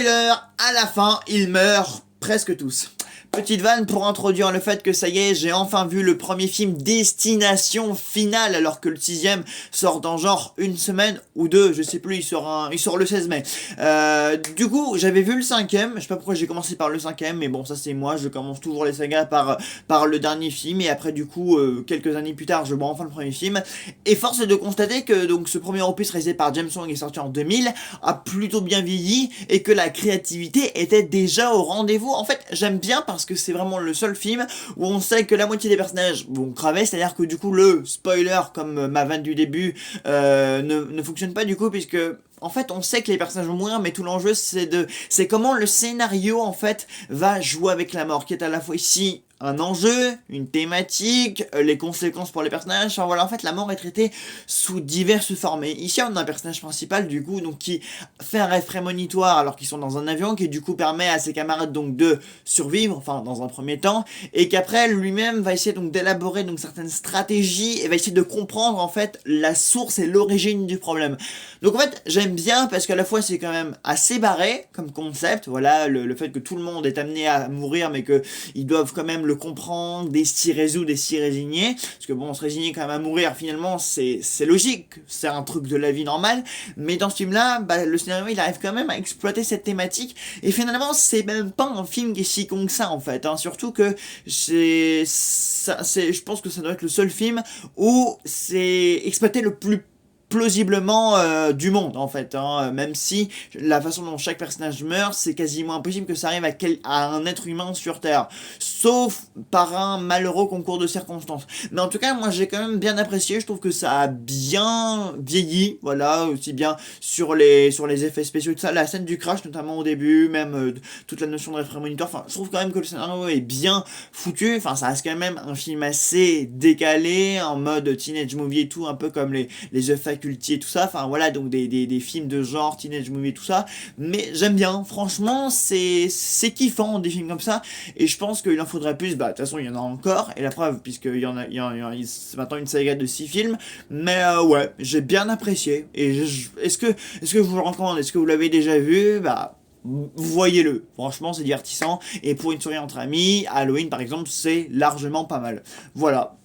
Spoiler, à la fin, ils meurent presque tous. Petite vanne pour introduire le fait que ça y est, j'ai enfin vu le premier film Destination Finale, alors que le 6ème sort dans genre une semaine ou deux, je sais plus, il sort le 16 mai. Du coup, j'avais vu le 5ème, je sais pas pourquoi j'ai commencé par le 5ème, mais bon, ça c'est moi, je commence toujours les sagas par le dernier film, et après du coup, quelques années plus tard, je vois enfin le premier film. Et force est de constater que donc ce premier opus réalisé par James Wong est sorti en 2000, a plutôt bien vieilli, et que la créativité était déjà au rendez-vous. En fait, j'aime bien parce que c'est vraiment le seul film où on sait que la moitié des personnages vont crever, c'est-à-dire que du coup le spoiler, comme ma vanne du début, ne fonctionne pas du coup, puisque en fait on sait que les personnages vont mourir, mais tout l'enjeu c'est comment le scénario en fait va jouer avec la mort, qui est à la fois ici un enjeu, une thématique, les conséquences pour les personnages. Enfin voilà, en fait la mort est traitée sous diverses formes. Et ici on a un personnage principal du coup donc qui fait un rêve prémonitoire alors qu'ils sont dans un avion, qui du coup permet à ses camarades donc de survivre, enfin dans un premier temps, et qu'après lui-même va essayer donc d'élaborer donc certaines stratégies et va essayer de comprendre en fait la source et l'origine du problème. Donc en fait j'aime bien parce qu'à la fois c'est quand même assez barré comme concept, voilà, le fait que tout le monde est amené à mourir mais que ils doivent quand même le comprendre, et s'y résoudre et s'y résigner, parce que bon, se résigner quand même à mourir finalement c'est logique, c'est un truc de la vie normale, mais dans ce film là, bah, le scénario il arrive quand même à exploiter cette thématique, et finalement c'est même pas un film qui est si con que ça en fait, hein. Surtout que je pense que ça doit être le seul film où c'est exploité le plus plausiblement du monde en fait, hein. Même si la façon dont chaque personnage meurt, c'est quasiment impossible que ça arrive à un être humain sur Terre, sauf par un malheureux concours de circonstances. Mais en tout cas moi j'ai quand même bien apprécié, je trouve que ça a bien vieilli, voilà, aussi bien sur les effets spéciaux, tout ça, la scène du crash notamment au début, même toute la notion de rêve prémonitoire, enfin je trouve quand même que le scénario est bien foutu, enfin ça reste quand même un film assez décalé, en mode teenage movie et tout, un peu comme les œufs faculty et tout ça, enfin voilà, donc des films de genre, teenage movie et tout ça, mais j'aime bien, franchement, c'est kiffant des films comme ça, et je pense qu'il en faudrait plus, bah de toute façon il y en a encore, et la preuve, puisqu'il c'est maintenant une saga de 6 films, mais ouais, j'ai bien apprécié, et est-ce que je vous le recommande, est-ce que vous l'avez déjà vu, bah voyez-le, franchement c'est divertissant, et pour une soirée entre amis, Halloween par exemple, c'est largement pas mal. Voilà,